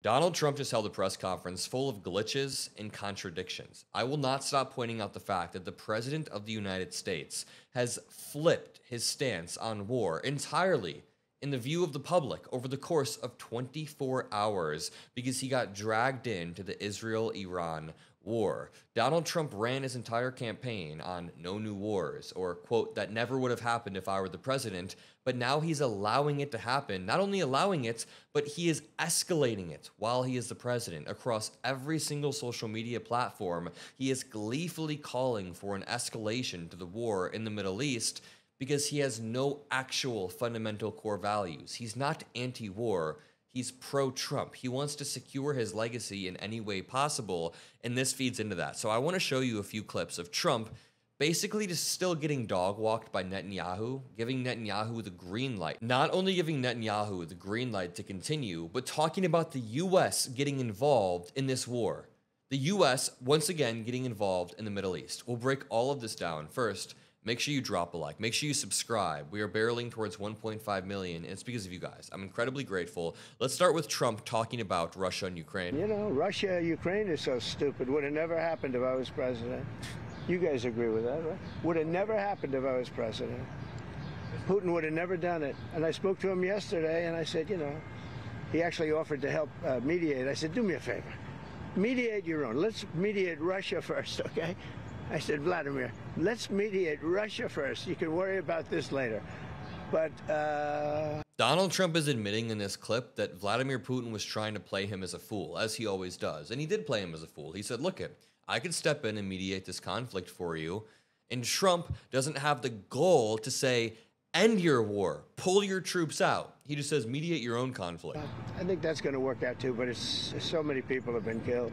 Donald Trump just held a press conference full of glitches and contradictions. I will not stop pointing out the fact that the President of the United States has flipped his stance on war entirely in the view of the public over the course of 24 hours because he got dragged into the Israel-Iran war. Donald Trump ran his entire campaign on no new wars, or quote, that never would have happened if I were the president, but now he's allowing it to happen. Not only allowing it, but he is escalating it while he is the president. Across every single social media platform, he is gleefully calling for an escalation to the war in the Middle East because he has no actual fundamental core values. He's not anti-war. He's pro-Trump. He wants to secure his legacy in any way possible, and this feeds into that. So I want to show you a few clips of Trump basically just still getting dog-walked by Netanyahu, giving Netanyahu the green light. Not only giving Netanyahu the green light to continue, but talking about the U.S. getting involved in this war. The U.S. once again getting involved in the Middle East. We'll break all of this down. First, make sure you drop a like. Make sure you subscribe. We are barreling towards 1.5 million, and it's because of you guys. I'm incredibly grateful. Let's start with Trump talking about Russia and Ukraine. You know, Russia, Ukraine is so stupid. Would have never happened if I was president. You guys agree with that, right? Would have never happened if I was president. Putin would have never done it. And I spoke to him yesterday, and I said, you know, he actually offered to help mediate. I said, do me a favor. Mediate your own. Let's mediate Russia first, okay? I said, Vladimir, let's mediate Russia first. You can worry about this later. But Donald Trump is admitting in this clip that Vladimir Putin was trying to play him as a fool, as he always does. And he did play him as a fool. He said, look, I could step in and mediate this conflict for you. And Trump doesn't have the goal to say, end your war, pull your troops out. He just says, mediate your own conflict. I think that's going to work out too, but it's so many people have been killed.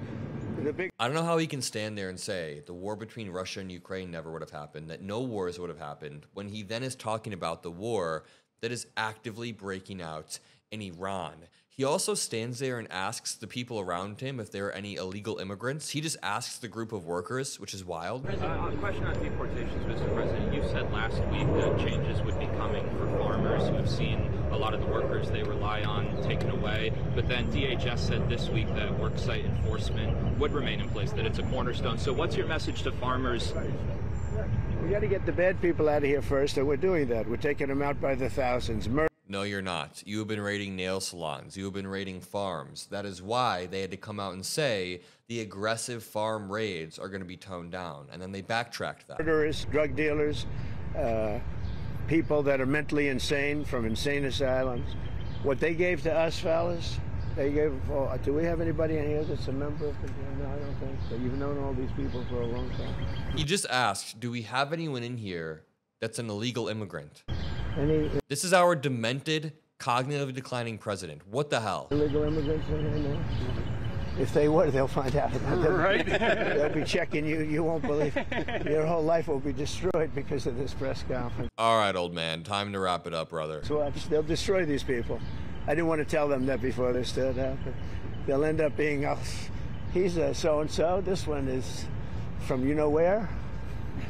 I don't know how he can stand there and say the war between Russia and Ukraine never would have happened, that no wars would have happened, when he then is talking about the war that is actively breaking out in Iran. He also stands there and asks the people around him if there are any illegal immigrants. He just asks the group of workers, which is wild. A question on deportations, Mr. President. You said last week that changes would be coming for farmers who have seen a lot of the workers they rely on taken away. But then DHS said this week that worksite enforcement would remain in place, that it's a cornerstone. So what's your message to farmers? We got to get the bad people out of here first, and we're doing that. We're taking them out by the thousands. No, you're not. You have been raiding nail salons. You have been raiding farms. That is why they had to come out and say the aggressive farm raids are going to be toned down. And then they backtracked that. Murderers, drug dealers, people that are mentally insane from insane asylums. What they gave to us, fellas, they gave, do we have anybody in here that's a member of the, no, I don't think so. You've known all these people for a long time. He just asked, do we have anyone in here that's an illegal immigrant? This is our demented, cognitively declining president. What the hell? Illegal immigrants in here now? If they were, they'll find out. Right? They'll be checking you. You won't believe it. Your whole life will be destroyed because of this press conference. All right, old man. Time to wrap it up, brother. So they'll destroy these people. I didn't want to tell them that before they stood up. But they'll end up being, oh, he's a so-and-so. This one is from you know where.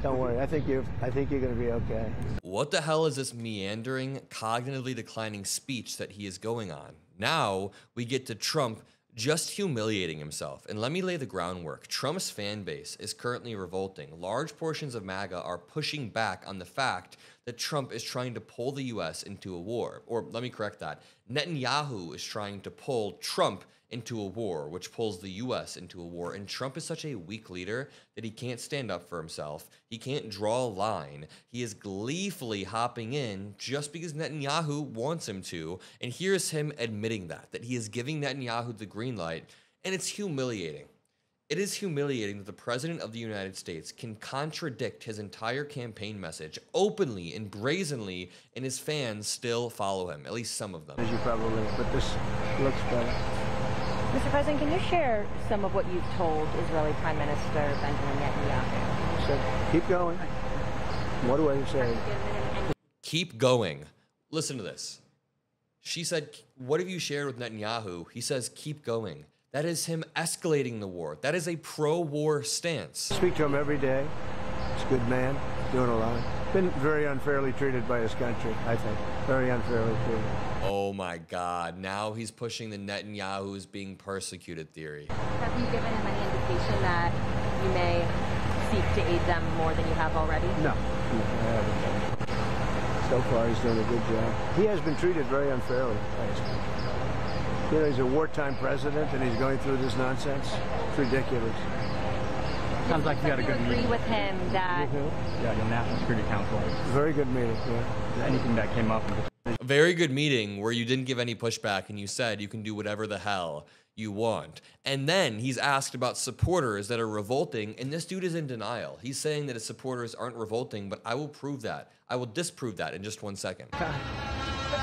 Don't worry. I think you're going to be okay. What the hell is this meandering, cognitively declining speech that he is going on? Now we get to Trump just humiliating himself. And let me lay the groundwork. Trump's fan base is currently revolting. Large portions of MAGA are pushing back on the fact that Trump is trying to pull the U.S. into a war. Or let me correct that. Netanyahu is trying to pull Trump into a war, which pulls the U.S. into a war. And Trump is such a weak leader that he can't stand up for himself. He can't draw a line. He is gleefully hopping in just because Netanyahu wants him to. And here's him admitting that he is giving Netanyahu the green light. And it's humiliating. It is humiliating that the President of the United States can contradict his entire campaign message openly and brazenly, and his fans still follow him, at least some of them. As you probably, but this looks better. Mr. President, can you share some of what you've told Israeli Prime Minister Benjamin Netanyahu? So, keep going. What do I say? Keep going. Listen to this. She said, what have you shared with Netanyahu? He says, keep going. That is him escalating the war. That is a pro-war stance. Speak to him every day. He's a good man, doing a lot. Been very unfairly treated by his country, I think. Very unfairly treated. Oh my God. Now he's pushing the Netanyahu is being persecuted theory. Have you given him any indication that you may seek to aid them more than you have already? No, I haven't. So far, he's done a good job. He has been treated very unfairly. You know, he's a wartime president, and he's going through this nonsense. It's ridiculous. Sounds like you got a good agree meeting. with him that... Yeah, the National Security Council. Very good meeting, yeah. Anything that came up. A very good meeting where you didn't give any pushback and you said you can do whatever the hell you want. And then he's asked about supporters that are revolting, and this dude is in denial. He's saying that his supporters aren't revolting, but I will prove that. I will disprove that in just 1 second. But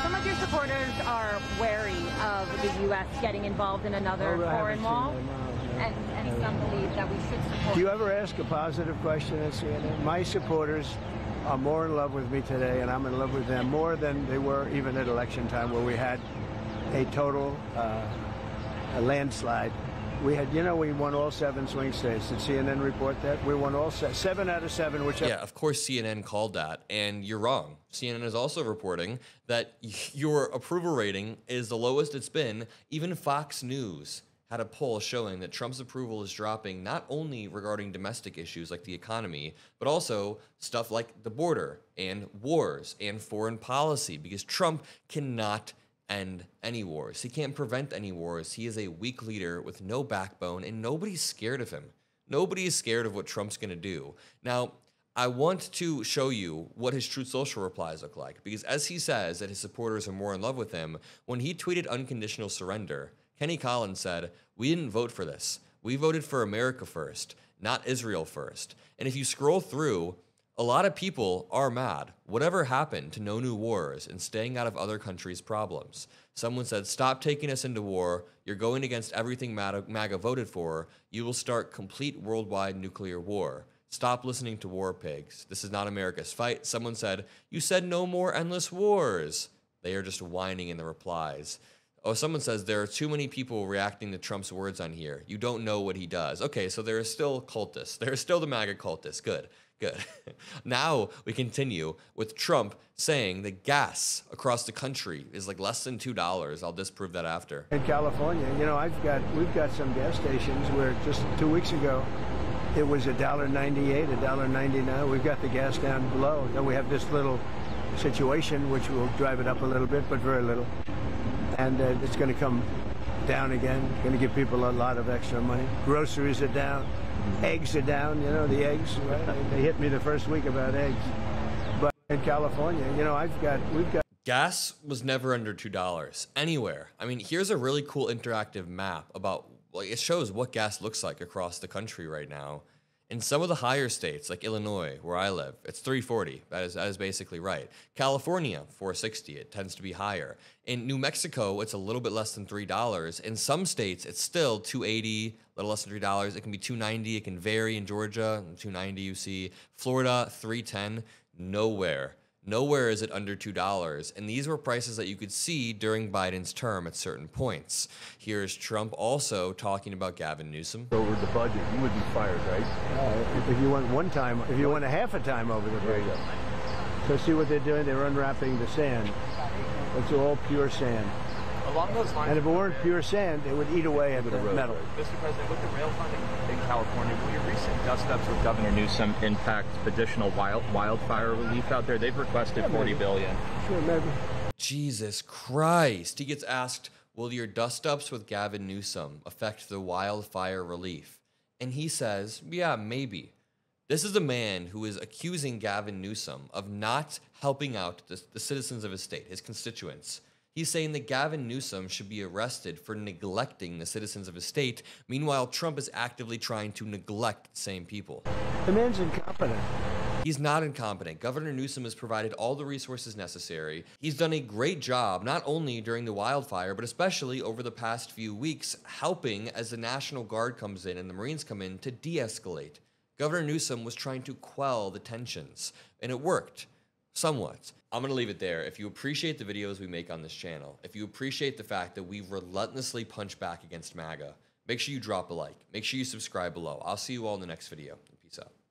some of your supporters are wary of the U.S. getting involved in another foreign wall, and some believe that we should support... Do you ever ask a positive question at CNN? My supporters are more in love with me today, and I'm in love with them more than they were even at election time, where we had a total a landslide. We had, you know, we won all 7 swing states. Did CNN report that? We won all 7 out of 7, which... Yeah, of course CNN called that, and you're wrong. CNN is also reporting that your approval rating is the lowest it's been. Even Fox News had a poll showing that Trump's approval is dropping, not only regarding domestic issues like the economy, but also stuff like the border and wars and foreign policy, because Trump cannot end any wars. He can't prevent any wars. He is a weak leader with no backbone, and nobody's scared of him. Nobody is scared of what Trump's going to do. Now, I want to show you what his Truth Social replies look like, because as he says that his supporters are more in love with him, when he tweeted unconditional surrender, Kenny Collins said, "We didn't vote for this. We voted for America first, not Israel first." And if you scroll through, a lot of people are mad. Whatever happened to no new wars and staying out of other countries' problems? Someone said, "Stop taking us into war. You're going against everything MAGA voted for. You will start complete worldwide nuclear war. Stop listening to war pigs. This is not America's fight." Someone said, "You said no more endless wars." They are just whining in the replies. Oh, someone says, "There are too many people reacting to Trump's words on here. You don't know what he does." Okay, so there are still cultists. There are still the MAGA cultists. Good, good. Now we continue with Trump saying that gas across the country is like less than $2. I'll disprove that after. In California, you know, we've got some gas stations where just 2 weeks ago, it was $1.98, $1.99. We've got the gas down below. Then we have this little situation which will drive it up a little bit, but very little. And it's going to come down again. It's going to give people a lot of extra money. Groceries are down. Eggs are down. You know, the eggs, right? They hit me the first week about eggs. But in California, you know, we've got... Gas was never under $2 anywhere. I mean, here's a really cool interactive map about, like, it shows what gas looks like across the country right now. In some of the higher states, like Illinois, where I live, it's $3.40. That is basically right. California, $4.60. It tends to be higher. In New Mexico, it's a little bit less than $3. In some states, it's still $2.80, a little less than $3. It can be $2.90. It can vary. In Georgia, $2.90 you see. Florida, $3.10. Nowhere is it under $2, and these were prices that you could see during Biden's term at certain points. Here's Trump also talking about Gavin Newsom. Over the budget, you would be fired, right? If you want one time, if you want a half a time over the budget. So see what they're doing? They're unwrapping the sand. It's all pure sand. Along those lines, And if it weren't pure sand, it would eat away at the metal. Mr. President, with the rail funding in California, will your recent dust-ups with Governor Newsom impact additional wildfire relief out there? They've requested $40 billion. Sure, maybe. Jesus Christ. He gets asked, will your dust-ups with Gavin Newsom affect the wildfire relief? And he says, yeah, maybe. This is a man who is accusing Gavin Newsom of not helping out the citizens of his state, his constituents. He's saying that Gavin Newsom should be arrested for neglecting the citizens of his state. Meanwhile, Trump is actively trying to neglect the same people. The man's incompetent. He's not incompetent. Governor Newsom has provided all the resources necessary. He's done a great job, not only during the wildfire, but especially over the past few weeks, helping as the National Guard comes in and the Marines come in to de-escalate. Governor Newsom was trying to quell the tensions, and it worked. Somewhat. I'm going to leave it there. If you appreciate the videos we make on this channel, if you appreciate the fact that we relentlessly punch back against MAGA, make sure you drop a like. Make sure you subscribe below. I'll see you all in the next video. Peace out.